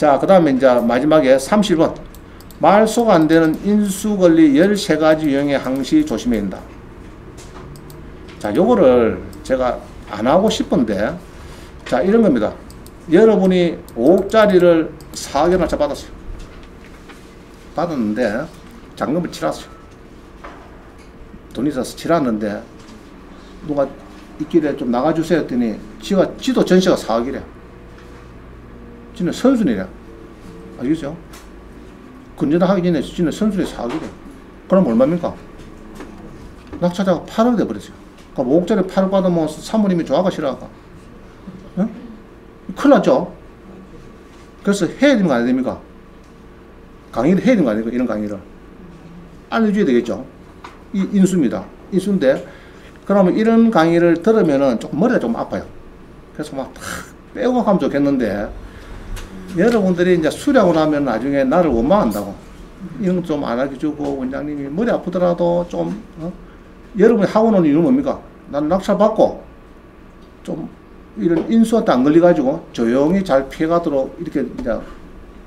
자, 그 다음에 이제 마지막에 31번. 말소가 안 되는 인수권리 13가지 유형의 항시 조심해야 된다. 자, 요거를 제가 안 하고 싶은데, 자, 이런 겁니다. 여러분이 5억짜리를 4억에 날짜 받았어요. 받았는데, 잔금을 치렀어요. 돈이 있어서 치렀는데, 누가 있길래 좀 나가주세요 했더니, 지도 전세가 4억이래. 지는 선순이래. 알겠죠? 근저당 하기 전에 지는 선순이 4억이래. 그럼 얼마입니까? 낙찰자가 8억 돼버렸어요. 그럼 5억짜리 8억 받으면 사모님이 좋아가 싫어할까? 응? 큰일 났죠? 그래서 해야 되는 거 아니야 됩니까? 강의를 해야 되는 거 아닙니까? 이런 강의를. 알려줘야 되겠죠? 이 인수입니다. 인수인데, 그러면 이런 강의를 들으면은 조금 머리가 좀 아파요. 그래서 막 탁 빼고 가면 좋겠는데, 여러분들이 이제 수리하고 나면 나중에 나를 원망한다고. 이런 거 좀 안 알려주고, 원장님이 머리 아프더라도 좀, 여러분이 하고 오는 이유는 뭡니까? 나는 낙찰 받고, 좀, 이런 인수한테 안 걸려가지고, 조용히 잘 피해가도록 이렇게 이제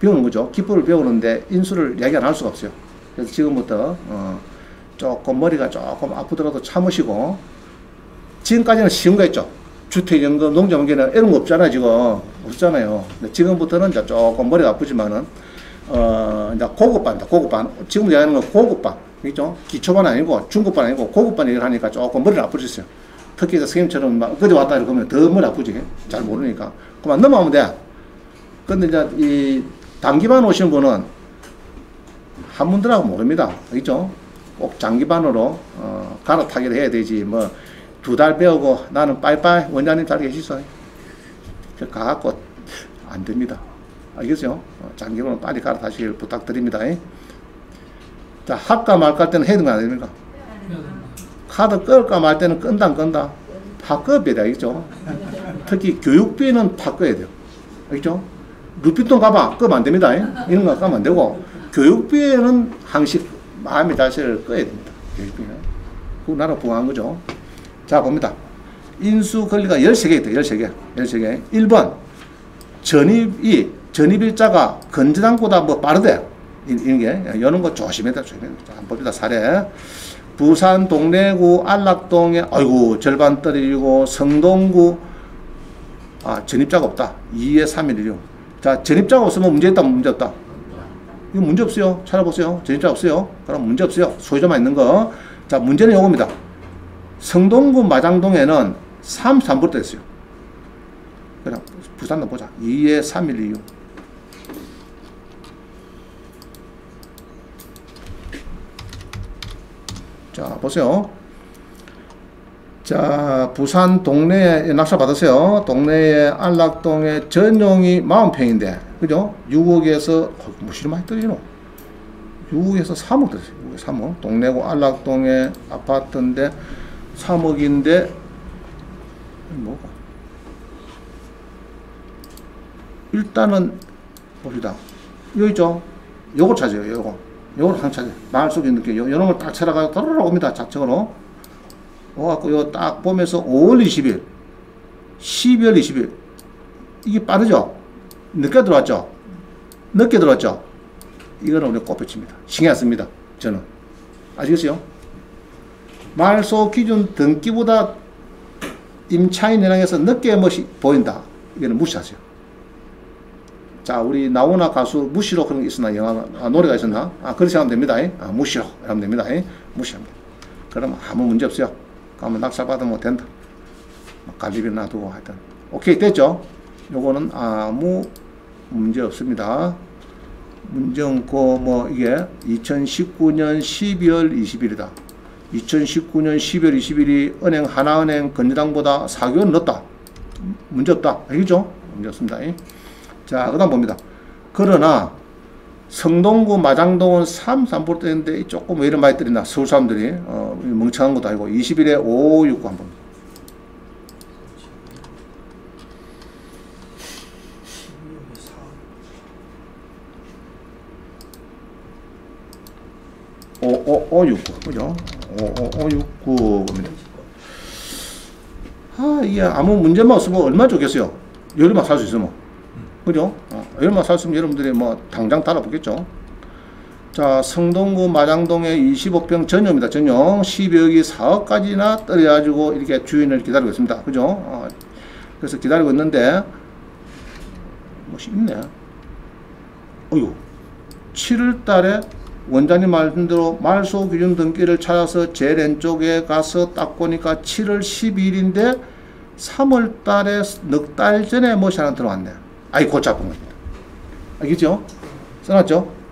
배우는 거죠. 기법을 배우는데, 인수를 이야기 안 할 수가 없어요. 그래서 지금부터, 조금 머리가 조금 아프더라도 참으시고, 지금까지는 쉬운 거 있죠. 주택연금, 농자연금에는 이런 거 없잖아요, 지금. 없잖아요. 근데 지금부터는 이제 조금 머리가 아프지만은, 이제 고급반이다, 고급반. 지금 얘기하는 건 고급반. 있죠? 기초반 아니고, 중급반 아니고, 고급반 얘기를 하니까 조금 머리가 아프셨어요. 특히 선생님처럼 막, 그제 왔다 이러고 그러면 더 머리 아프지. 잘 모르니까. 그만 넘어가면 돼. 근데 이제 이 단기반 오시는 분은 한 분들하고 모릅니다. 있죠? 꼭 장기반으로, 갈아타기를 해야 되지. 뭐, 2달 배우고 나는 빠이빠이 원장님 잘 계시소. 가갖고 안 됩니다. 알겠어요? 장기로는 빨리 갈아타시길 부탁드립니다. 자, 할까 말까 할 때는 해야 되는 거 아닙니까? 카드 끌까 말 때는 끈다 안 끈다? 다 꺼야 돼. 알겠죠? 특히 교육비는 다 꺼야 돼요. 알겠죠? 루피돈 가봐. 끄면 안 됩니다. 이런 거 까면 안 되고, 교육비에는 항시 마음의 자세를 꺼야 됩니다. 교육비는. 그거 나라 부응한 거죠. 자, 봅니다. 인수 권리가 13개 있다. 13개. 13개. 1번. 전입일자가 건전항보다 뭐 빠르대. 이런 게. 이런 거 조심해야 돼. 조심해야 돼. 자, 한번 봅니다. 사례. 부산 동래구 안락동에, 아이고, 절반 떨어지고, 성동구, 전입자가 없다. 2에 3일이요. 자, 전입자가 없으면 문제 있다, 문제 없다. 이거 문제 없어요. 찾아보세요. 전입자 없어요. 그럼 문제 없어요. 소유자만 있는 거. 자, 문제는 요겁니다. 성동구 마장동에는 33% 됐어요. 그냥 부산도 보자. 2에 3일 이유. 자, 보세요. 자, 부산 동네에 낙찰 받으세요. 동네에 안락동에 전용이 40평인데, 그죠? 6억에서, 무시를 많이 떨리노? 6억에서 3억 들었어요. 6억에 3억. 동래구 안락동에 아파트인데, 3억인데, 뭐가? 일단은, 봅시다. 여기 있죠? 요거 찾아요, 요거. 요걸 항상 찾아요. 마을 속에 이렇게, 요런 걸 딱 찾아가지고 따라라 옵니다, 작정으로. 와갖고, 요 딱 보면서 5월 20일, 12월 20일. 이게 빠르죠? 늦게 들어왔죠? 늦게 들어왔죠? 이거는 우리가 꼽혀칩니다. 신경 씁니다, 저는. 아시겠어요? 말소 기준 등기보다 임차인 연항에서 늦게 뭐시 보인다. 이거는 무시하세요. 자, 우리 나훈아 가수 무시로 그런 게 있었나? 영화, 노래가 있었나? 그렇게 하면 됩니다. 무시로 하면 됩니다. 무시합니다. 그러면 아무 문제 없어요. 그러면 낙찰 받으면 된다. 갈리비 놔두고 하여튼. 오케이, 됐죠? 요거는 아무 문제 없습니다. 문제 없고, 뭐, 이게 2019년 12월 20일이다. 2019년 12월 20일이 은행, 하나은행 건전항보다 4개월 늦었다. 문제 없다. 알겠죠? 문제 없습니다. 자, 그 다음 봅니다. 그러나, 성동구 마장동은 33%인데 조금 왜 이런 많이 때리나? 서울 사람들이, 멍청한 것도 아니고, 20일에 569 한 번. 오육구, 그죠? 5569입니다. 이게 아무 문제만 없으면 얼마나 좋겠어요? 여름만 살 수 있으면. 그죠? 얼마 샀으면 여러분들이 뭐 당장 달아보겠죠. 자, 성동구 마장동에 25평 전용입니다. 전용 12억이 4억까지나 떨어져가지고 이렇게 주인을 기다리고 있습니다. 그죠? 그래서 기다리고 있는데 뭐시 있네. 어휴, 7월 달에 원장님 말씀대로 말소 기준 등기를 찾아서 제일 왼쪽에 가서 딱 보니까 7월 12일인데 3월 달에 넉 달 전에 뭐시 하나 들어왔네. 아이, 골치 아픈 겁니다. 알겠죠? 써놨죠?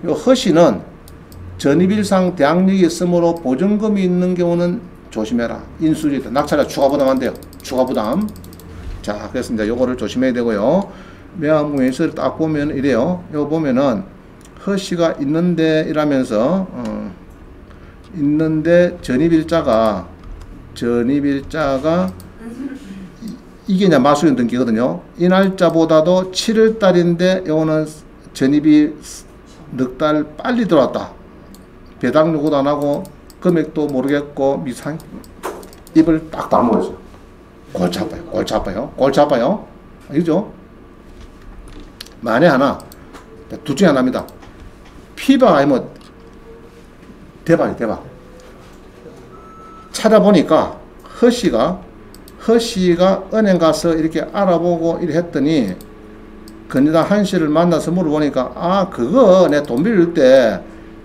요 허시는 전입일상 대항력이 있으므로 보증금이 있는 경우는 조심해라. 인수리다. 낙찰자 추가 부담한대요. 추가 부담. 자, 그래서 이제 요거를 조심해야 되고요. 매화무에서 딱 보면 이래요. 요거 보면은 허시가 있는데 이라면서 있는데 전입일자가 이게 이제 마수인 등기거든요. 이 날짜보다도 7월 달인데 요거는 전입이 넉 달 빨리 들어왔다. 배당 요구도 안 하고 금액도 모르겠고 미상 입을 딱 다물었어요. 골치 아파요. 골치 아파요. 골치 아파요. 알죠? 만에 하나, 둘 중에 하나입니다. 피박 아니면 대박이 대박. 찾아보니까 허씨가 은행 가서 이렇게 알아보고 이래 했더니 건재당 한씨를 만나서 물어보니까 아, 그거 내 돈 빌릴 때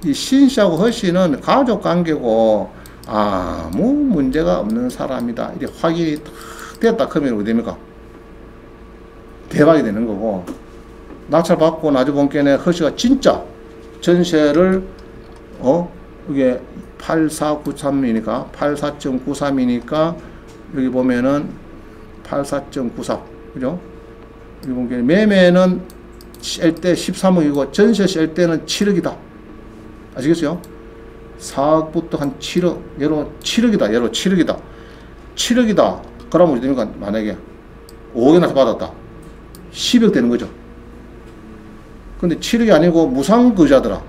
이 신씨하고 허씨는 가족 관계고 아무 문제가 없는 사람이다. 이렇게 확인이 딱 됐다. 그러면 어떻게 됩니까? 대박이 되는 거고, 낙찰 받고 나중에 본게네 허씨가 진짜 전세를 이게 8493이니까 84.93이니까 여기 보면은 84.94 그죠? 여기 보면 매매는 셀 때 13억이고 전세 셀 때는 7억이다. 아시겠어요? 4억부터 한 7억, 얘로 7억이다. 얘로 7억이다. 7억이다. 그러면 어떻게 됩니까? 만약에 5억이나 받았다. 10억 되는 거죠. 근데 7억이 아니고 무상거주하더라.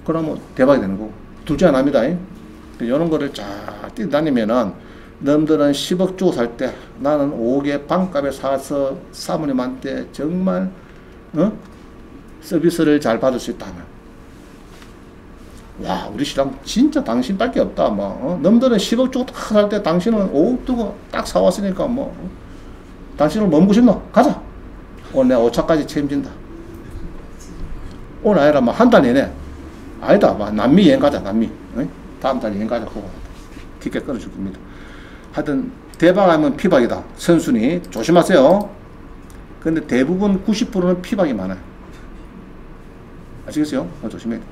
그러면 대박이 되는 거고. 둘째 하나입니다. 이런 거를 쫙 뛰다니면은, 너희들은 10억 주고 살 때, 나는 5억에 반값에 사서 사모님한테 정말, 서비스를 잘 받을 수 있다면. 와, 우리 신랑 진짜 당신밖에 없다. 너희들은 10억 주고 딱 살 때 당신은 5억 두고 딱 사왔으니까 당신을 뭐 먹고 싶노? 가자! 오늘 내가 5차까지 책임진다. 오늘 아니라 한 달 내내. 아니다. 남미 여행 가자, 남미. 다음 달 여행 가자. 그거. 티켓 끊어줄 겁니다. 하여튼, 대박하면 피박이다. 선순위. 조심하세요. 근데 대부분 90%는 피박이 많아요. 아시겠어요? 조심해야 돼.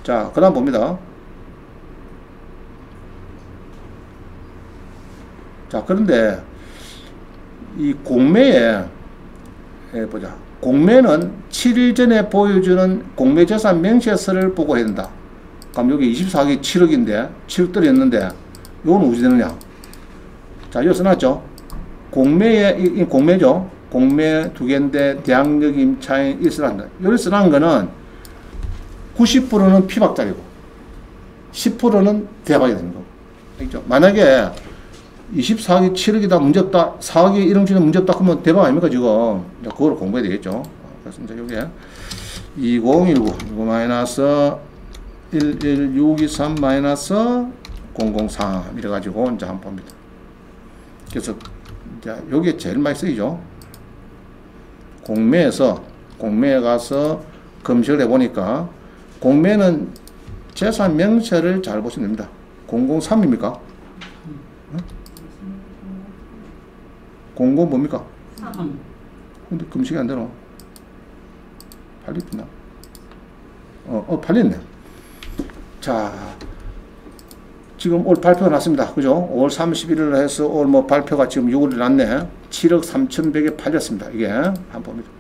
자, 그 다음 봅니다. 자, 그런데, 이 공매에, 보자. 공매는 7일 전에 보여주는 공매재산 명시서를 보고 해야 된다. 그럼 여기 24억이 7억인데, 7억 떨어졌는데, 이건 어디 되느냐? 자, 여기 써놨죠? 공매에, 이 공매죠? 공매 두 개인데, 대항력 임차인 이 써놨다. 여기 써놓은 거는 90%는 피박짜리고, 10%는 대박이 되는 거고. 알겠죠? 만약에 24억이 7억이다, 문제없다, 4억이 1억 주는 문제없다, 그러면 대박 아닙니까, 지금? 그걸 공부해야 되겠죠. 그래서 이제 요게 2019, 이거 마이너스 11623 마이너스 003 이래가지고 이제 한번 봅니다. 그래서 이제 요게 제일 많이 쓰이죠. 공매에 가서 검색을 해보니까 공매는 재산 명세를 잘 보시면 됩니다. 003입니까? 00 뭡니까? 3. 근데 검색이 안 되노? 팔리구나. 팔렸네. 자, 지금 올 발표가 났습니다. 그죠? 5월 31일 해서 올 발표가 지금 6월에 났네. 7억 3,100에 팔렸습니다. 이게. 한번 봅니다.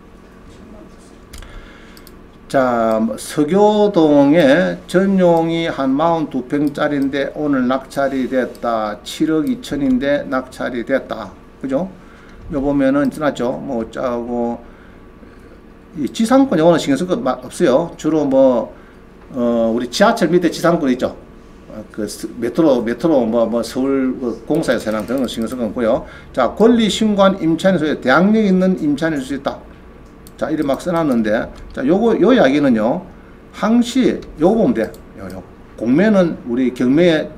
자, 서교동에 전용이 한 42평짜리인데 오늘 낙찰이 됐다. 7억 2천인데 낙찰이 됐다. 그죠? 요 보면은 지났죠? 어쩌고 이 지상권 요거는 신경 쓸 거 없어요. 주로 우리 지하철 밑에 지상권 있죠? 메트로 뭐 서울 공사에서 해놓은 그런 거 신경 쓸 건 없고요. 자, 권리 신고한 임차인의 소유에 대항력 있는 임차인일 수 있다. 자, 이래 막 써놨는데, 자, 요 이야기는요, 항시 요거 보면 돼. 요 공매는 우리 경매에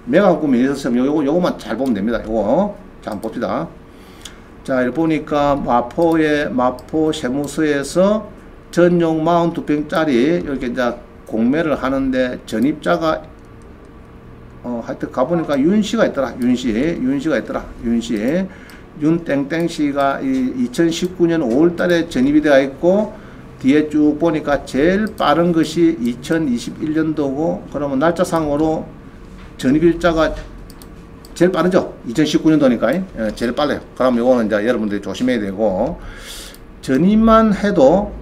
매각금이 있었으면 요거만 잘 보면 됩니다. 요거. 자, 한번 봅시다. 자, 이렇게 보니까 마포 세무서에서 전용 42평짜리 이렇게 이제 공매를 하는데 전입자가 하여튼 가보니까 윤씨가 있더라. 윤씨가 있더라. 윤땡땡씨가 2019년 5월달에 전입이 되어 있고, 뒤에 쭉 보니까 제일 빠른 것이 2021년도고, 그러면 날짜상으로 전입일자가 제일 빠르죠. 2019년도니까 제일 빨라요. 그럼 요거는 이제 여러분들이 조심해야 되고, 전입만 해도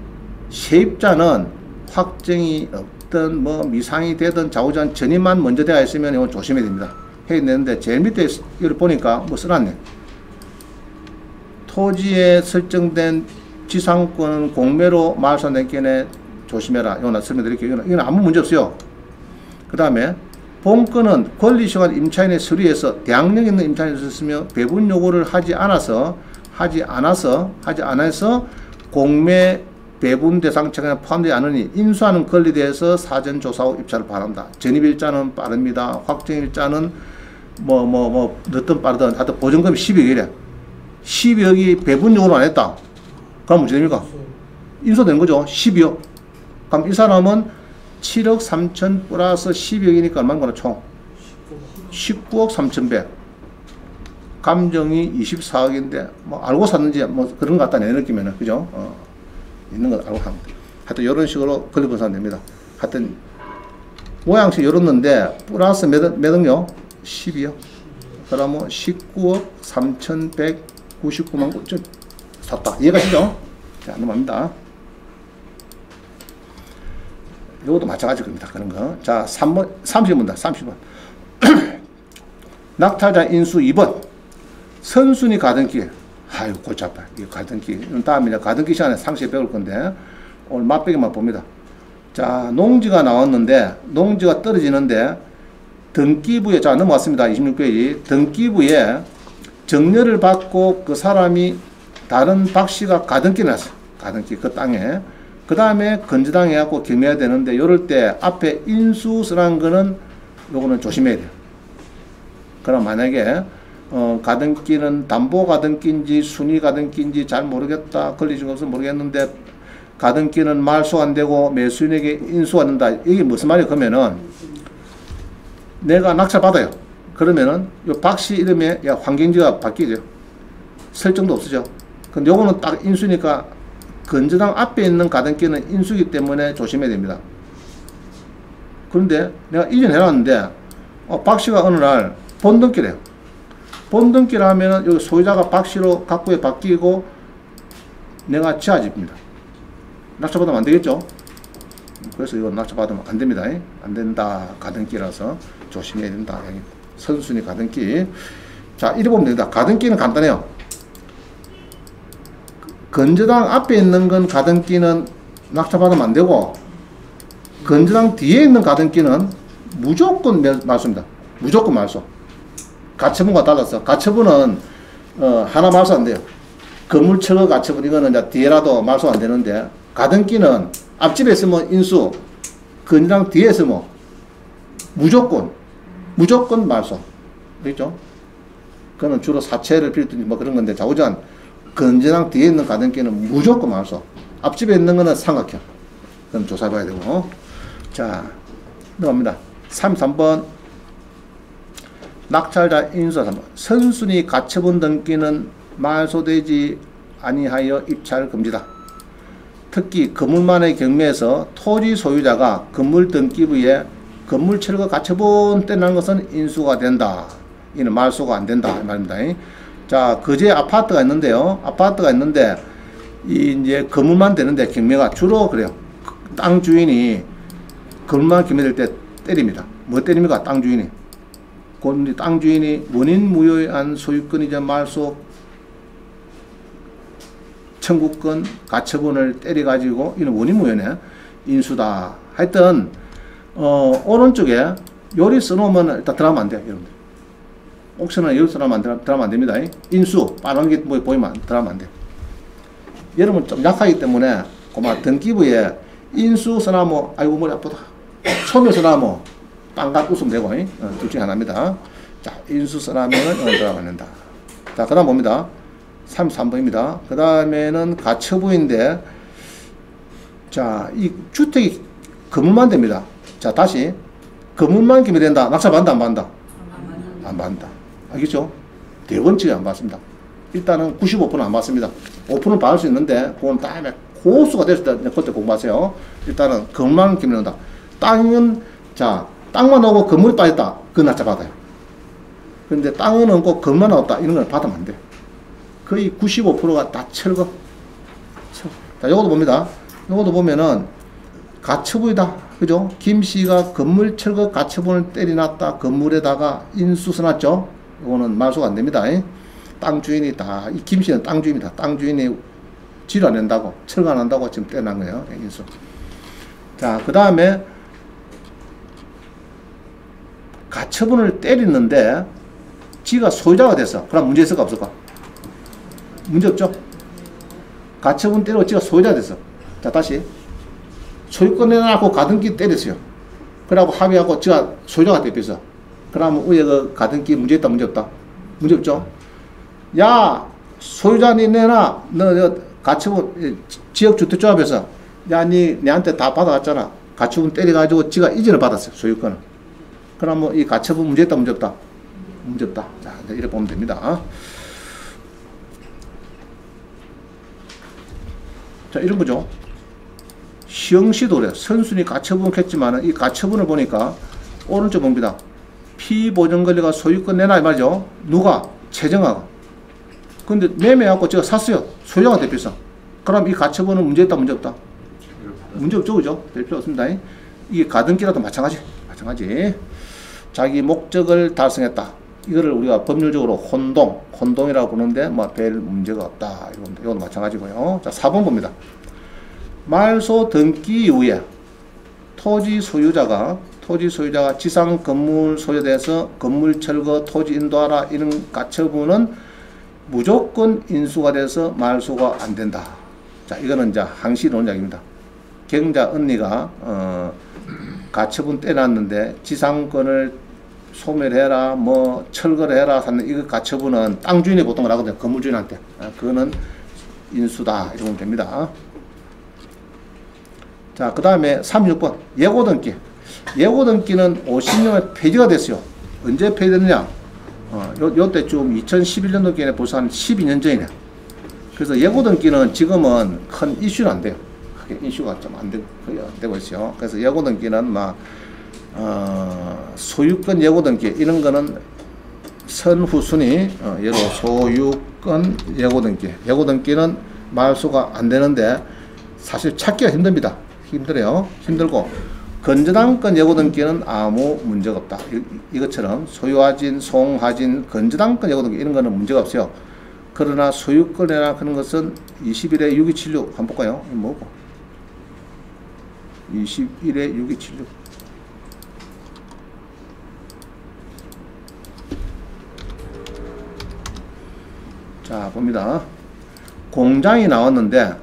세입자는 확정이 없든 뭐 미상이 되든 좌우전 전입만 먼저 되어 있으면 이거 조심해야 됩니다. 해야 되는데 제일 밑에 여기 보니까 뭐 써놨네. 토지에 설정된 지상권은 공매로 말소된 경우에 조심해라. 이거는 설명드릴게요. 이거는 아무 문제 없어요. 그 다음에 본건은 권리시간 임차인의 서류에서 대항력 있는 임차인이 있었으며 배분 요구를 하지 않아서 공매 배분 대상 책에 포함되지 않으니 인수하는 권리에 대해서 사전 조사 후 입찰을 바란다. 전입일자는 빠릅니다. 확정일자는 늦든 빠르든 하여튼 보증금이 12억이래. 12억이 배분 요구를 안 했다. 그럼 문제 됩니까? 인수되는 거죠. 12억. 그럼 이 사람은 7억 3천 플러스 12억이니까 얼마인가나 총? 19억 3,100. 감정이 24억인데, 뭐, 알고 샀는지, 뭐, 그런 것 같다, 내 느낌에는. 그죠? 있는 거 알고 하면 돼. 하여튼, 이런 식으로 권리분산 됩니다. 하여튼, 모양식 열었는데, 플러스 몇 억요? 12억. 그러면 19억 3,199만 9천 샀다. 이해가시죠? 자, 넘어갑니다. 이것도 마찬가지입니다. 그런 거. 자, 30번다. 30번. 낙찰자 인수 2번. 선순위 가등기. 아유, 골치 아파. 이 가등기. 다음에 가등기 시간에 상세히 배울 건데, 오늘 맛배기만 봅니다. 자, 농지가 나왔는데, 농지가 떨어지는데, 등기부에, 자, 넘어왔습니다. 26페이지. 등기부에 정려를 받고 그 사람이 다른 박씨가 가등기를 놨어. 가등기, 그 땅에. 그 다음에 건저당해갖고 경매해야 되는데, 요럴 때 앞에 인수 쓰라는 거는 요거는 조심해야 돼요. 그럼 만약에, 가등기는 담보 가등기인지 순위 가등기인지 잘 모르겠다. 권리증 없어서 모르겠는데, 가등기는 말소 안 되고 매수인에게 인수가 된다. 이게 무슨 말이에요? 그러면은, 내가 낙찰 받아요. 그러면은, 요 박씨 이름에 환경지가 바뀌죠. 설정도 없어져. 근데 요거는 딱 인수니까, 건저당 앞에 있는 가등기는 인수기 때문에 조심해야 됩니다. 그런데 내가 1년 해놨는데 박씨가 어느 날 본등기래요. 본등기를 하면은 여기 소유자가 박씨로 각부에 바뀌고 내가 지하집니다. 낙찰받으면 안 되겠죠? 그래서 이거 낙찰받으면 안 됩니다. 안 된다. 가등기라서 조심해야 된다. 선순위 가등기. 자, 이래 보면 됩니다. 가등기는 간단해요. 건저당 앞에 있는 건 가등기는 낙찰받으면 안 되고, 건저당 뒤에 있는 가등기는 무조건 말소입니다. 무조건 말소. 가처분과 달라서 가처분은 하나 말소 안 돼요. 건물 철거 가처분 이거는 이제 뒤에라도 말소 안 되는데, 가등기는 앞집에 있으면 인수, 건저당 뒤에 있으면 무조건 말소. 그렇죠? 그거는 주로 사채를 빌든지 뭐 그런 건데, 좌우전 건저당 뒤에 있는 가등기는 무조건 말소. 앞집에 있는 거는 삼각형. 그럼 조사해봐야 되고. 자, 넘어갑니다. 33번. 낙찰자 인수 3번. 선순위 가처분 등기는 말소되지 아니하여 입찰 금지다. 특히 건물만의 경매에서 토지 소유자가 건물 등기부에 건물 철거 가처분 떼난 것은 인수가 된다. 이는 말소가 안 된다. 이 말입니다. 자, 거제 아파트가 있는데요. 아파트가 있는데, 이제 건물만 되는데 경매가 주로 그래요. 땅 주인이 건물만 경매될 때 때립니다. 뭐 때립니까? 땅 주인이. 땅 주인이 원인 무효한 소유권이자 말소 청구권 가처분을 때려가지고, 이는 원인 무효네. 인수다. 하여튼, 오른쪽에 요리 써놓으면 일단 들어가면 안 돼요, 여러분들. 옥션은 요리 써놓으면 들어가면 안 됩니다. 인수, 빠른 게 뭐 보이면 들어가면 안 돼요. 여러분 좀 약하기 때문에, 고마 등기부에 인수 써놔면, 아이고, 머리 아프다. 소멸 써놔면, 빵각 웃으면 되고, 둘 중에 하나입니다. 자, 인수 써놔면은 들어가는다. 자, 그 다음 봅니다. 33번입니다. 그 다음에는 가처분인데, 자, 이 주택이 건물만 됩니다. 자, 다시. 건물만 기면 된다. 낙찰 받는다, 안 받는다? 안 받는다. 알겠죠? 대원칙이 안 받습니다. 일단은 95%는 안 받습니다. 5%는 받을 수 있는데, 그건 다음에 고수가 됐을 때, 그때 공부하세요. 일단은 건물만 기면 된다. 땅은, 자, 땅만 오고 건물이 빠졌다. 그건 낙찰 받아요. 근데 땅은 없고 건물만 없다. 이런 걸 받으면 안 돼. 거의 95%가 다 철거. 자, 요것도 봅니다. 요것도 보면은 가처분이다. 그죠? 김 씨가 건물 철거 가처분을 때려놨다. 건물에다가 인수 써놨죠? 요거는 말소가 안 됩니다. 땅 주인이 다, 이 김 씨는 땅 주인이다. 땅 주인이 지를 안 낸다고, 철거 안 한다고 지금 떼어난 거예요. 인수. 자, 그 다음에 가처분을 때리는데 지가 소유자가 됐어. 그럼 문제 있을까 없을까? 문제 없죠? 가처분 때리고 지가 소유자가 됐어. 자, 다시. 소유권 내놔놓고 가등기 때렸어요. 그러고 합의하고 지가 소유자가 됐어. 그러면 위에 그 가등기 문제 있다, 문제 없다? 문제 없죠? 야, 소유자니 내놔. 너 가처분, 지역주택조합에서 야, 내한테 다 받아갔잖아. 가처분 때려가지고 지가 이전을 받았어요. 소유권을. 그러면 이 가처분 문제 있다, 문제 없다? 문제 없다. 자, 이렇게 보면 됩니다. 자, 이런 거죠. 시흥시도 그래요. 선순위 가처분 했지만 이 가처분을 보니까 오른쪽 봅니다. 피보전 권리가 소유권 내놔 이 말이죠. 누가? 최정화가. 근데 매매하고 제가 샀어요. 소유자가 대표성. 그럼 이 가처분은 문제 있다, 문제 없다? 문제 없죠, 그죠? 될 필요 없습니다. 이게 가등기라도 마찬가지. 자기 목적을 달성했다. 이거를 우리가 법률적으로 혼동이라고 부르는데 뭐 별 문제가 없다. 이건 마찬가지고요. 자, 4번 봅니다. 말소 등기 이후에 토지 소유자가 지상 건물 소유돼서 건물 철거 토지 인도하라 이런 가처분은 무조건 인수가 돼서 말소가 안 된다. 자, 이거는 이제 항시론작입니다. 경자 언니가 가처분 떼놨는데 지상권을 소멸해라, 뭐 철거를 해라 하는 이거 가처분은 땅 주인이 보통 하거든요. 건물 주인한테. 그거는 인수다. 이러면 됩니다. 자, 그 다음에 36번 예고등기. 예고등기는 50년에 폐지가 됐어요. 언제 폐지됐느냐? 요때쯤 2011년도기에는 벌써 한 12년 전이네. 그래서 예고등기는 지금은 큰 이슈는 안 돼요. 크게 이슈가 좀 안 되고 있어요. 그래서 예고등기는 막 소유권 예고등기 이런 거는 선후순위 예로 소유권 예고등기는 말소가 안 되는데 사실 찾기가 힘들어요. 힘들고 건저당권 예고등기는 아무 문제가 없다. 이것처럼 소유하진, 송하진, 건저당권 예고등기 이런 거는 문제가 없어요. 그러나 소유권이나 그런 것은 21에 6276 한번 볼까요? 이거 뭐고? 21에 6276 자, 봅니다. 공장이 나왔는데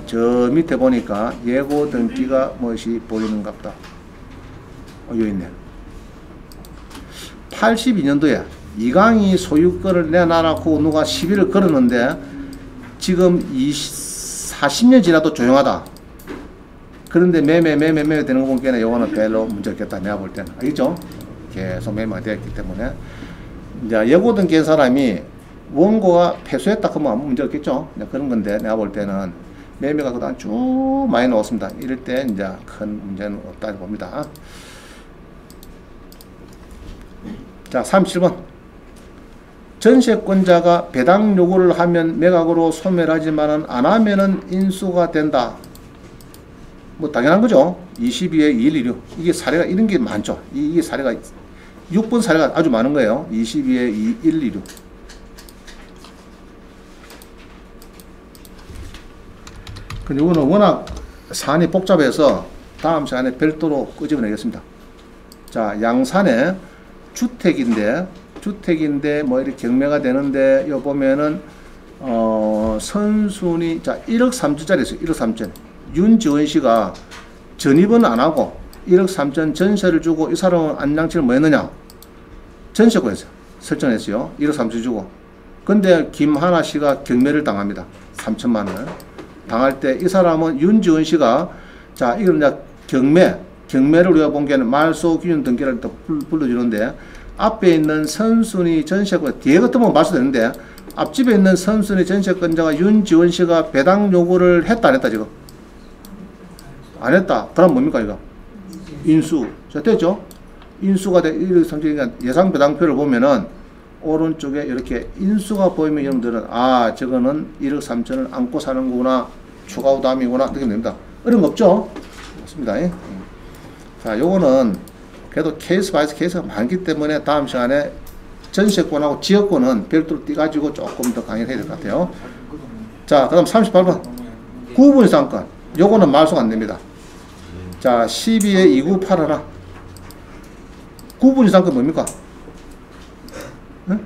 저 밑에 보니까 예고 등기가 무엇이 보이는갑다. 여기 있네. 82년도에 이강이 소유권을 내놔놓고 누가 시비를 걸었는데 지금 40년 지나도 조용하다. 그런데 매매 되는 거 보니까 이거는 별로 문제 없겠다. 내가 볼 때는. 알겠죠? 계속 매매가 되었기 때문에. 이제 예고 등기한 사람이 원고가 패소했다 그러면 아무 문제 없겠죠. 그런 건데 내가 볼 때는 매매가 그동안 쭉 많이 나왔습니다. 이럴 때 이제 큰 문제는 없다고 봅니다. 자, 37번. 전세권자가 배당 요구를 하면 매각으로 소멸하지만은 안 하면은 인수가 된다. 뭐 당연한 거죠. 22에 2116. 이게 사례가 이런 게 많죠. 이게 사례가 6번 사례가 아주 많은 거예요. 22에 2126. 근데 이거는 워낙 사안이 복잡해서 다음 시간에 별도로 끄집어내겠습니다. 자, 양산에 주택인데 뭐 이렇게 경매가 되는데 요 보면은 선순위 자 1억 3천짜리 있어요. 1억 3천. 윤지원 씨가 전입은 안 하고 1억 3천 전세를 주고 이 사람은 안장치를 뭐 했느냐? 전세고에서 설정했어요. 1억 3천 주고. 근데 김하나 씨가 경매를 당합니다. 3천만 원. 당할 때 이 사람은 윤지원 씨가 자, 이건 이제 경매를 우리가 본 게는 말소 기준 등기를 또 불러주는데 앞에 있는 선순위 전세권 뒤에 같으면 말소되는데 앞집에 있는 선순위 전세권자가 윤지원 씨가 배당 요구를 했다 안 했다 지금? 안 했다. 그럼 뭡니까 이거? 인수. 자, 됐죠? 인수가 돼. 예상 배당표를 보면은 오른쪽에 이렇게 인수가 보이면 여러분들은 아 저거는 1억 3천을 안고 사는 거구나. 추가 부담이구나. 이렇게 됩니다. 어려운 거 없죠? 맞습니다. 자, 요거는 그래도 케이스 바이 케이스가 많기 때문에 다음 시간에 전세권하고 지역권은 별도로 띄가지고 조금 더 강의를 해야 될 것 같아요. 자, 그 다음 38번. 구분 이상권. 요거는 말소가 안 됩니다. 자, 12에 2981. 구분 이상권 뭡니까? 응?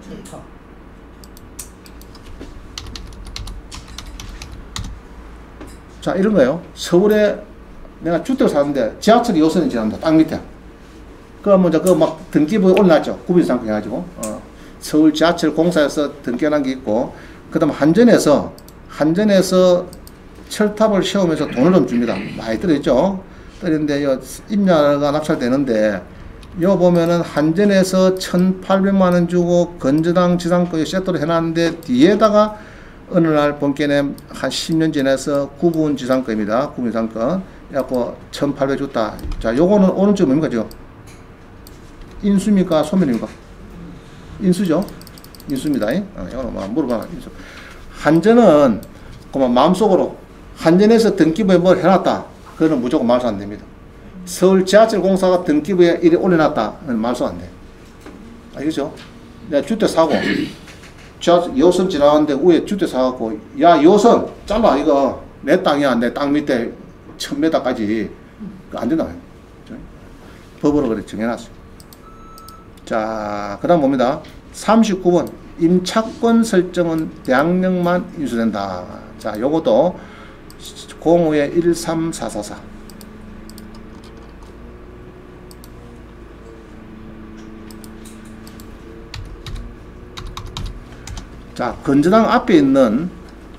자, 이런 거예요. 서울에 내가 주택을 사는데 지하철 2호선이 지납니다. 땅 밑에. 그러면 이제 막 등기부에 올라왔죠. 구분상권 해가지고. 서울 지하철 공사에서 등기한 게 있고, 그 다음 한전에서 철탑을 세우면서 돈을 좀 줍니다. 많이 들어있죠. 그런데 임야가 낙찰되는데, 요 보면은 한전에서 1,800만원 주고 건저당 지상권 세트로 해놨는데, 뒤에다가 어느 날 본께는 한 10년 지나서 구분 지상권입니다. 구분 지상권. 그래갖고 1,800 줬다. 자, 요거는 오른쪽 뭡니까, 지금? 인수입니까? 소멸입니까? 인수죠? 인수입니다. 이거는 뭐 물어봐. 인수. 한전은 그만 마음속으로 한전에서 등기부에 뭘 해놨다. 그거는 무조건 말소 안 됩니다. 서울 지하철 공사가 등기부에 이리 올려놨다. 그건 말소 안 돼. 알겠죠? 내가 주택 사고 지하철 2호선 지나가는데 위에 주택 사갖고 야 2호선 잘라 이거 내 땅이야. 내 땅 밑에 1000m까지 안 된다. 법으로 그렇게 정해놨어요. 자, 그 다음 봅니다. 39번. 임차권 설정은 대항력만 인수된다. 자, 요것도 05에 13444. 자, 건저당 앞에 있는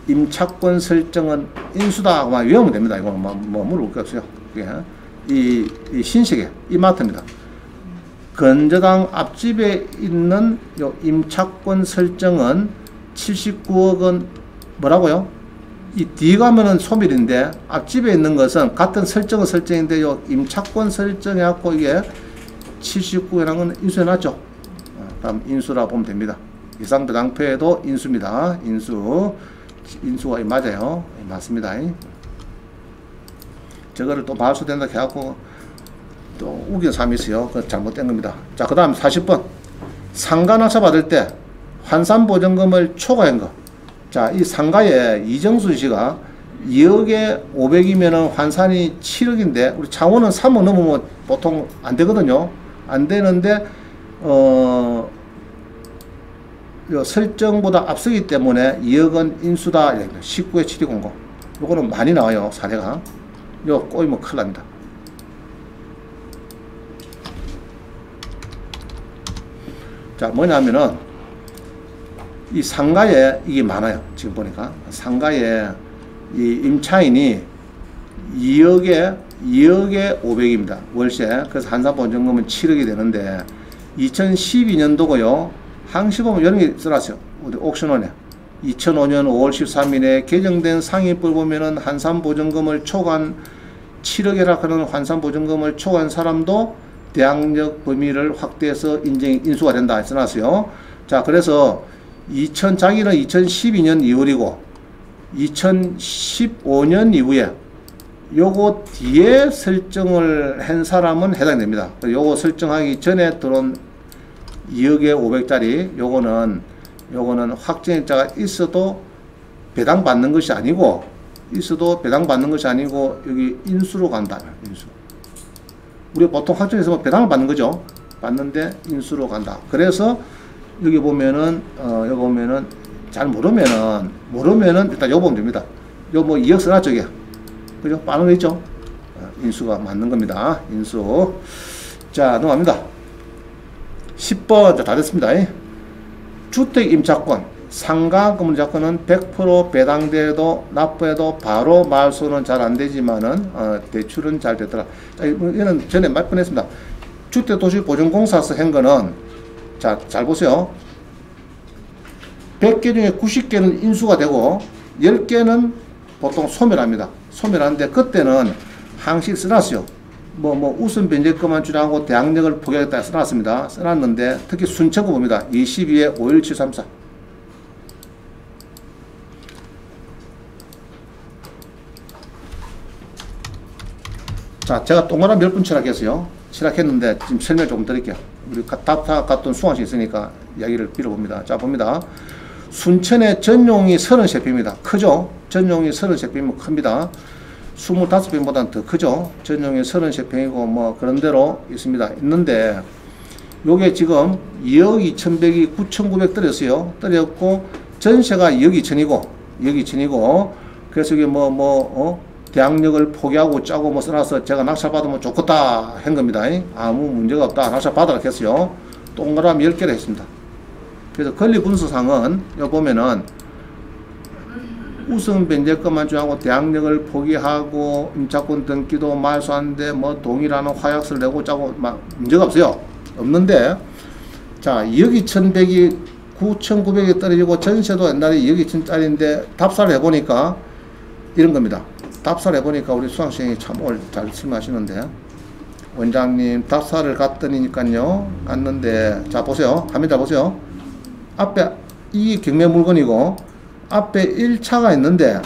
임차권 설정은 인수다. 하고만 외우면 됩니다. 이거는 뭐 물어볼 게 없어요. 이 신식의 이마트입니다. 건저당 앞집에 있는 요 임차권 설정은 79억 원 뭐라고요? 이 뒤 가면은 소멸인데 앞집에 있는 것은 같은 설정은 설정인데 요 임차권 설정해갖고 이게 79억이라는 건 인수해놨죠. 다음 인수라 보면 됩니다. 예상배당표에도 인수입니다. 인수가 맞아요. 맞습니다. 저거를 또 말소된다 해갖고 또 우기는 사람이 있어요. 그 잘못된 겁니다. 자, 그 다음 40번. 상가 낙찰 받을 때 환산보증금을 초과한 거. 자, 이 상가에 이정순 씨가 2억에 500이면은 환산이 7억인데, 우리 창원은 3억 넘으면 보통 안 되거든요. 안 되는데, 요 설정보다 앞서기 때문에 2억은 인수다. 19에 7200. 요거는 많이 나와요. 사례가. 요 꼬이면 큰일 납니다. 자, 뭐냐면은 이 상가에 이게 많아요. 지금 보니까 상가에 이 임차인이 2억에 500입니다. 월세. 그래서 환산보증금은 7억이 되는데 2012년도고요. 항시보면 이런 게 써놨어요. 어디 옥션원에 2005년 5월 13일에 개정된 상위법을 보면은 환산보증금을 초과한 7억이라 하는 환산보증금을 초과한 사람도 대항력 범위를 확대해서 인수가 된다 써놨어요. 자, 그래서 자기는 2012년 2월이고 2015년 이후에 요거 뒤에 설정을 한 사람은 해당됩니다. 요거 설정하기 전에 들어온 2억에 500짜리 요거는 확정일자가 있어도 배당받는 것이 아니고 여기 인수로 간다. 인수. 우리 보통 확정에서 뭐 배당을 받는 거죠. 받는데 인수로 간다. 그래서 여기 보면은 여기 보면은 잘 모르면은 일단 요 보면 됩니다. 요 뭐 2억 써놨죠 이게. 그죠? 빠른 거 있죠? 인수가 맞는 겁니다. 인수. 자, 넘어갑니다. 10번 다 됐습니다. 주택 임차권, 상가 건물자권은 100% 배당돼도 납부해도 바로 말소는 잘 안 되지만은 대출은 잘 되더라. 자, 이거는 전에 몇 번 했습니다. 주택도시보증공사에서 한 거는 자, 잘 보세요. 100개 중에 90개는 인수가 되고 10개는 보통 소멸합니다. 소멸하는데 그때는 항식 써놨어요. 우선 변제금만 주라고 대항력을 포기하겠다 써놨습니다. 써놨는데 특히 순천구 봅니다. 22에 51734. 자, 제가 동그라미 몇 분 칠하겠어요. 칠하겠는데 지금 설명 조금 드릴게요. 우리 갔던 수강식 있으니까 이야기를 빌어봅니다. 자, 봅니다. 순천의 전용이 33평입니다. 크죠? 전용이 33평이면 큽니다. 25평보다는 더 크죠. 전용이 33평이고 뭐 그런 대로 있습니다. 있는데 요게 지금 2억 2,100이 9,900 떨어졌어요. 떨어졌고 전세가 2억 2천이고 그래서 이게 대항력을 포기하고 짜고 뭐 써놔서 제가 낙찰받으면 좋겠다 한 겁니다. 아무 문제가 없다. 낙찰받으라 했어요. 동그라미 10개를 했습니다. 그래서 권리분수상은 여기 보면은 우선 변제금만 주하고 대항력을 포기하고 임차권 등기도 말소하는데 뭐 동의라는 화약서를 내고 짜고 막 문제가 없어요. 없는데 자 2억 2,100이 9,900이 떨어지고 전세도 옛날에 2억 2천짜리인데 답사를 해보니까 이런 겁니다. 답사를 해보니까 우리 수강생이 참 오늘 잘 설명하시는데 원장님 답사를 갔더니까요 갔는데 자 보세요. 화면 잘 보세요. 앞에 이 경매 물건이고 앞에 1차가 있는데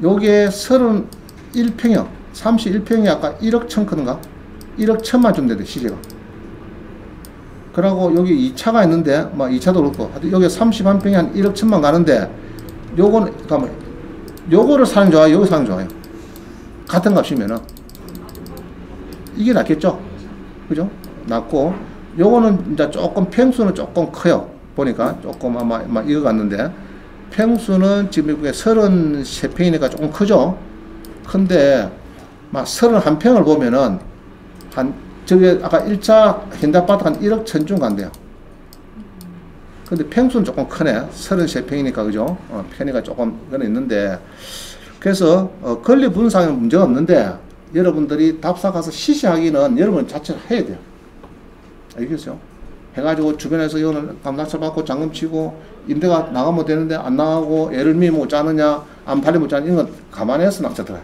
요게 31평형 31평이 아까 1억 1천 크는가? 1억 1천만 좀 되대 시세가. 그러고 여기 2차가 있는데 뭐 2차도 그렇고 여기 31평이 한 1억 1천만 가는데 요거는 잠깐만 요거를 사는 좋아요? 여기 사는 좋아요? 같은 값이면은 이게 낫겠죠? 그죠? 낫고 요거는 이제 조금 평수는 조금 커요. 보니까 조금 아마 이거 같는데 평수는 지금 이게 33평이니까 조금 크죠? 근데 막 31평을 보면은 한 저게 아까 1차 현대아파트 한 1억 1천쯤 간대요. 근데 평수는 조금 크네. 33평이니까 그죠? 편의가 조금 그건 있는데 그래서 권리 분상은 문제가 없는데 여러분들이 답사 가서 시시하기는 여러분 자체를 해야 돼요. 알겠어요? 해가지고 주변에서 이거는 낙찰 받고 잔금 치고 임대가 나가면 되는데 안 나가고 애를 미 못 짜느냐 안 팔리면 못 짜느냐 이런 건 감안해서 낙찰 들어요.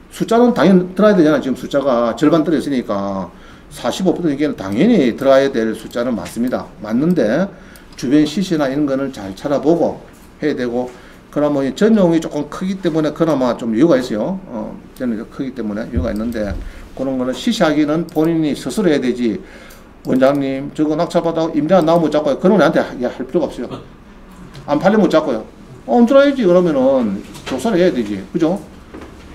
숫자는 당연히 들어야 되잖아. 지금 숫자가 절반 떨어졌으니까 45%에게는 당연히 들어야 될 숫자는 맞습니다. 맞는데 주변 시세나 이런 거는 잘 찾아보고 해야 되고 그러면 전용이 조금 크기 때문에 그나마 좀 이유가 있어요. 전용이 크기 때문에 이유가 있는데 그런 거는 시시하기는 본인이 스스로 해야 되지. 원장님 저거 낙찰받아 임대 안 나오면 못 잡고요. 그런 건 나한테 할 필요가 없어요. 안 팔리면 못 잡고요. 들어야지. 그러면은 조사를 해야 되지. 그죠?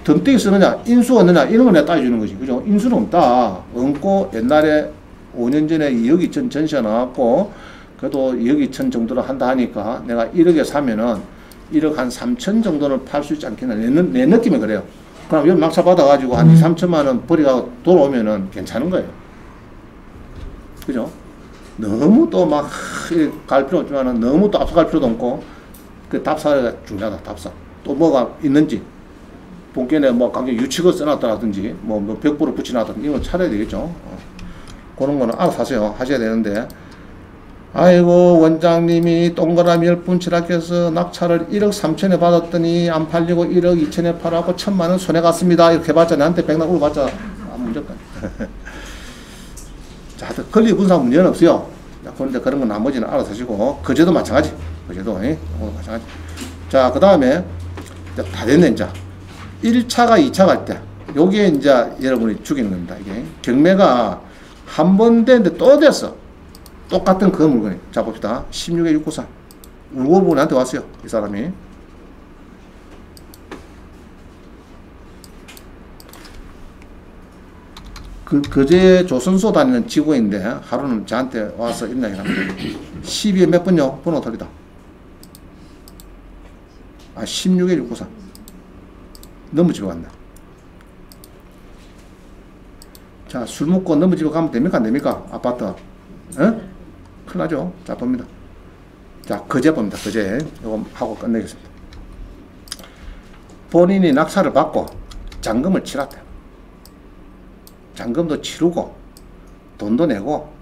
덤떼기 쓰느냐 인수가 없느냐 이런 걸 내가 따져주는 거지. 그죠? 인수는 없다. 없고 옛날에 5년 전에 2억 2천 전시가 나왔고 그래도 2억 2천 정도를 한다 하니까 내가 1억에 사면은 1억 한 3천 정도는 팔 수 있지 않겠나. 내 느낌이 그래요. 그럼 여기 낙찰 받아가지고 한 2, 3천만 원 버리고 돌아오면은 괜찮은 거예요. 그죠? 너무 또 막 갈 필요 없지만은 너무 또 앞서갈 필요도 없고 그 답사가 중요하다. 답사. 또 뭐가 있는지 본견에 뭐 가격 유치가 써놨다라든지 뭐 100% 붙여놨다든지 이런 거 찾아야 되겠죠. 그런 거는 알아서 하세요. 하셔야 되는데 아이고 원장님이 동그라미 10분 칠하께서 낙찰을 1억 3천에 받았더니 안 팔리고 1억 2천에 팔아고 1,000만 원 손해 갔습니다. 이렇게 해봤자 나한테 백날 울어봤자 아무 문제 없다. 자, 권리 분상 문제는 없어요. 그런데 그런 건 나머지는 알아서 하시고 거제도 마찬가지. 거제도 마찬가지. 자, 그 다음에 다 됐네. 이제 1차가 2차 갈 때 요게 이제 여러분이 죽이는 겁니다. 이게 경매가 한 번 됐는데 또 됐어. 똑같은 그 물건이. 자, 봅시다. 16에 694. 울고보고 나한테 왔어요. 이 사람이. 그제 조선소 다니는 직원인데 하루는 저한테 와서 입력을 합니다. 12에 몇 번요? 번호 틀리다. 16에 694. 너무 집에 간다. 자, 술 먹고 너무 집에 가면 됩니까? 안 됩니까? 아파트. 어? 큰일 나죠? 자, 봅니다. 자, 그제 봅니다. 그제. 이거 하고 끝내겠습니다. 본인이 낙찰을 받고 잔금을 치렀대요. 잔금도 치르고 돈도 내고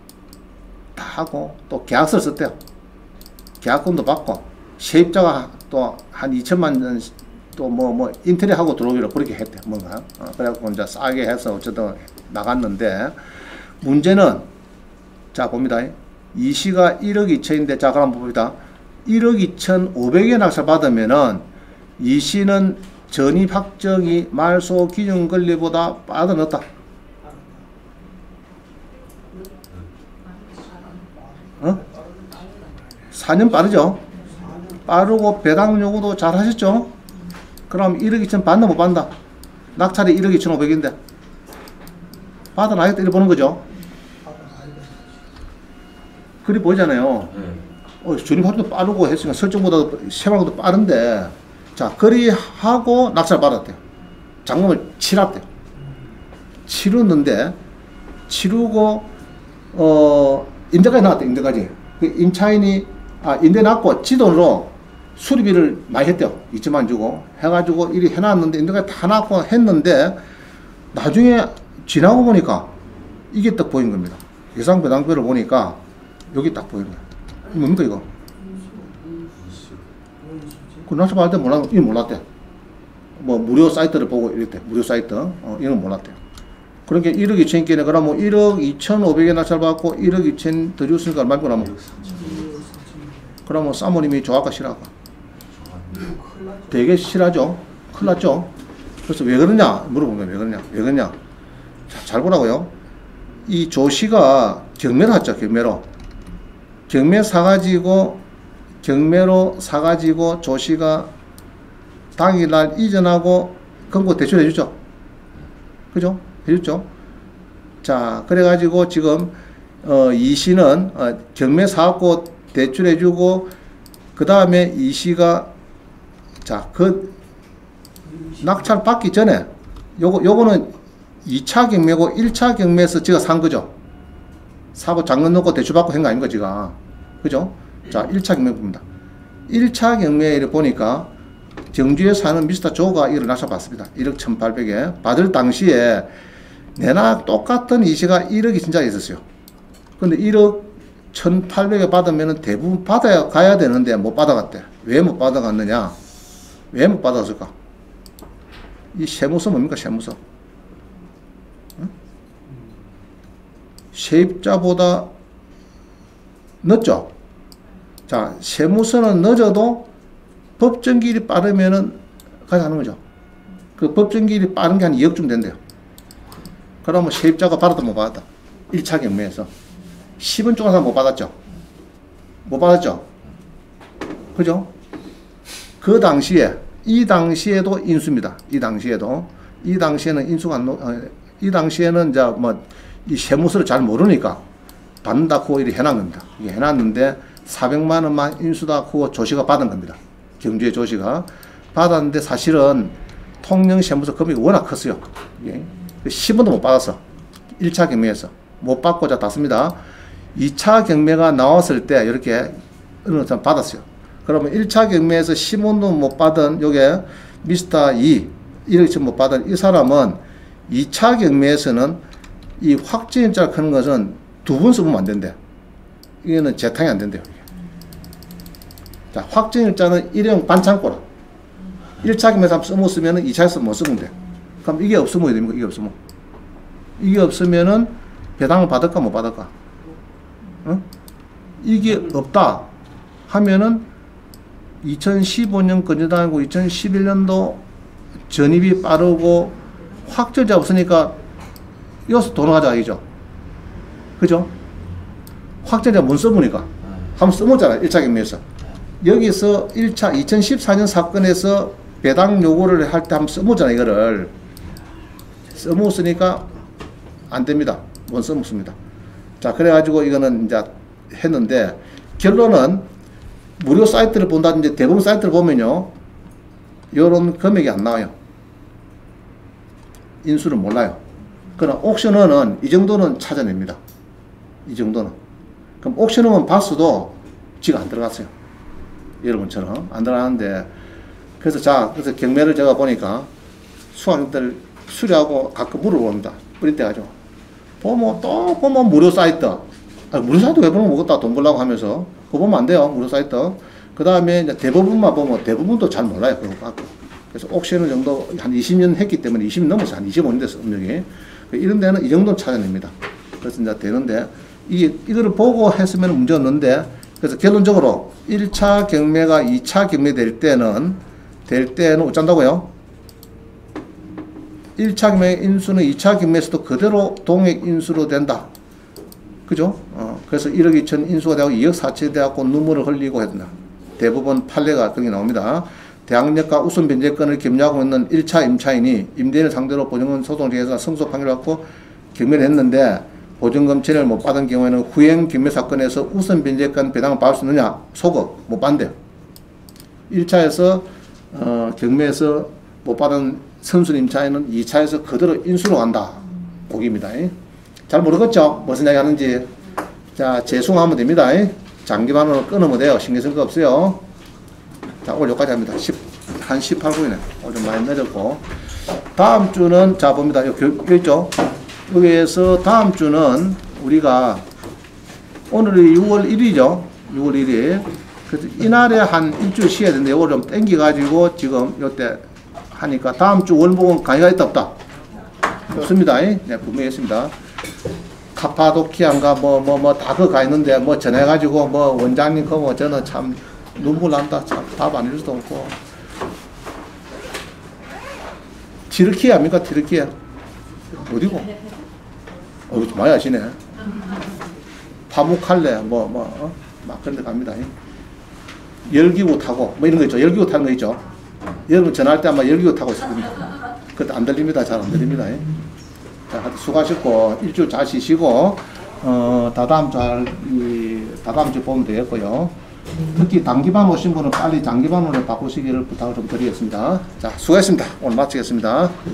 다 하고 또 계약서를 썼대요. 계약금도 받고 세입자가 또 한 2천만 원 또 뭐 인테리어 하고 들어오기로 그렇게 했대. 뭔가 그래갖고 이제 싸게 해서 어쨌든 나갔는데 문제는 자 봅니다. 이 시가 1억 2천인데 자 그럼 봅니다. 1억 2,500에 낙찰 받으면은 이 시는 전입 확정이 말소 기준 권리보다 빠져넣었다. 4년 빠르죠? 빠르고 배당 요구도 잘 하셨죠? 그럼 1억 2천 받나 못 받나? 낙찰이 1억 2,500인데 받아놔야겠다 이렇게 보는 거죠? 그리 보이잖아요. 전입 확정도 빠르고 했으니까 설정보다도 세방도 빠른데 자 그리 하고 낙찰 받았대요. 잔금을 치렀대요. 치렀는데 치르고 임대까지 나왔대. 임대까지. 그 임차인이 임대 났고 지돈으로 수리비를 많이 했대요. 2천만 주고 해가지고 이리 해놨는데 임대까지 다 났고 했는데 나중에 지나고 보니까 이게 딱 보인 겁니다. 예상 배당표를 보니까 여기 딱 보이는 거야. 이거 뭡니까 이거? 그 낙찰 받을 때 이거 몰랐대. 뭐 무료 사이트를 보고 이랬대. 무료 사이트. 이건 몰랐대요. 그러니까 1억 2천인께는 그러면 1억 2,500에 낙찰 받고 1억 2천 더 줬으니까 얼마 나면 그러면 사모님이 좋아할까 싫어할까? 되게 싫어하죠. 큰일 났죠. 그래서 왜 그러냐 물어보면 왜 그러냐 왜 그러냐. 자, 잘 보라고요. 이 조씨가 경매로 샀죠. 경매 사가지고 경매로 사가지고 조씨가 당일날 이전하고 금고 대출해주죠. 그죠? 해줬죠. 자, 그래가지고 지금 이 시는 경매 사갖고 대출해주고 그 다음에 이 시가 자, 그 낙찰 받기 전에 요거는 2차 경매고 1차 경매에서 지가 산 거죠. 사고 잔금 넣고 대출 받고 한 거 아닙니까 지가. 그죠? 자, 1차 경매 봅니다. 1차 경매를 보니까 정주에 사는 미스터 조가 이를 낙찰 받습니다. 1억 1,800에 받을 당시에 내나 똑같은 이 시가 1억이 진짜 있었어요. 근데 1억 1,800에 받으면 대부분 받아야 가야 되는데 못 받아갔대. 왜 못 받아갔느냐? 왜 못 받았을까? 이 세무서 뭡니까? 세무서. 응? 세입자보다 늦죠? 자, 세무서는 늦어도 법정기일이 빠르면은 가져가는 거죠. 그 법정기일이 빠른 게 한 2억쯤 된대요. 그러면 세입자가 받았다 못 받았다. 1차 경매에서 10원 쪼가서 못 받았죠. 못 받았죠. 그죠? 그 당시에 이 당시에도 인수입니다. 이 당시에는 인수가 이 당시에는 이제 뭐 이 세무서를 잘 모르니까 받는다고 이렇게 해놓은 겁니다. 이게 해놨는데 400만 원만 인수다 하고 조씨가 받은 겁니다. 경주의 조씨가 받았는데 사실은 통영 세무서 금액이 워낙 컸어요. 예. 10원도 못 받았어. 1차 경매에서. 못 받고 자 땄습니다. 2차 경매가 나왔을 때 이렇게 어느 사람 받았어요. 그러면 1차 경매에서 10원도 못 받은 요게 미스터 1억 못 받은 이 사람은 2차 경매에서는 이 확정일자를 크는 것은 2번 써보면 안 된대. 이거는 재탕이 안 된대요. 자, 확정일자는 일회용 반창고라. 1차 경매에서 써먹으면 2차에서 못 쓰면 돼. 그럼 이게 없으면 어떻게 됩니까? 이게 없으면. 이게 없으면은 배당을 받을까 못 받을까? 어? 이게 없다 하면은 2015년 건조당하고 2011년도 전입이 빠르고 확정자 없으니까 여기서 돈 가져가야죠. 그죠? 확정자 못 써보니까 한번 써먹잖아요. 1차 경매에서. 여기서 1차 2014년 사건에서 배당 요구를 할 때 한번 써보잖아요. 이거를 써먹었으니까 안 됩니다. 원서 묻습니다. 자, 그래가지고 이거는 이제 했는데, 결론은 무료 사이트를 본다든지 대부분 사이트를 보면요, 요런 금액이 안 나와요. 인수를 몰라요. 그러나 옥션원은 이 정도는 찾아냅니다. 이 정도는. 그럼 옥션원 봤어도 지가 안 들어갔어요. 여러분처럼 안 들어가는데, 그래서 경매를 제가 보니까 수강생들 수리하고 가끔 물어봅니다. 뿌릴 때 가죠. 보면 무료 사이트. 무료 사이트 왜 보면 먹었다 돈 벌라고 하면서. 그거 보면 안 돼요. 무료 사이트. 그 다음에 이제 대부분만 보면 대부분도 잘 몰라요. 그거 갖고. 그래서 옥션을 정도 한 20년 했기 때문에 20년 넘어서 한 25년 됐어, 음력이. 이런 데는 이 정도는 찾아냅니다. 그래서 이제 되는데, 이거를 보고 했으면 문제 없는데, 그래서 결론적으로 1차 경매가 2차 경매 될 때는 어쩐다고요? 1차 경매 인수는 2차 경매에서도 그대로 동액 인수로 된다. 그죠? 그래서 1억 2천 인수가 되고 2억 4천이 되고 눈물을 흘리고 해야 된다. 대부분 판례가 그게 나옵니다. 대항력과 우선 변제권을 겸유하고 있는 1차 임차인이 임대인을 상대로 보증금 소송을 통해서 승소 판결을 받고 경매를 했는데 보증금 처리를 못 받은 경우에는 후행 경매 사건에서 우선 변제권 배당을 받을 수 있느냐? 소급 못 받는데요. 1차에서 경매에서 못 받은 선순위 임차인은 2차에서 그대로 인수로 간다. 보기입니다. 잘 모르겠죠? 무슨 이야기 하는지. 자, 재송하면 됩니다. 장기반으로 끊으면 돼요. 신경 쓸 거 없어요. 자, 오늘 여기까지 합니다. 한 18분이네. 오늘 좀 많이 늦었고. 다음 주는, 자, 봅니다. 여기 있죠? 여기에서 다음 주는 우리가, 오늘이 6월 1일이죠? 6월 1일. 그래서 이날에 한 일주일 쉬어야 되는데, 이걸 좀 땡겨가지고 지금 요때 하니까 다음 주 월목은 강의가 있다 없다? 없습니다. 네, 분명히 있습니다. 카파도키아인가 다 그거 가 있는데 전해가지고 원장님 그거 저는 참 눈물 난다. 참 답 안 해줄 수도 없고. 티르키아 아닙니까? 티르키아 어디고? 좀 많이 아시네. 파묵칼레 막 그런 데 갑니다. 열기구 타고 이런 거 있죠. 열기구 타는 거 있죠. 여러분 전화할 때 아마 열기구 타고 있을 겁니다. 그때 안 들립니다. 잘 안 들립니다. 자, 수고하셨고 일주일 잘 쉬시고 다다음 주 보면 되겠고요. 특히 단기반 오신 분은 빨리 장기반으로 바꾸시기를 부탁을 좀 드리겠습니다. 자, 수고했습니다. 오늘 마치겠습니다.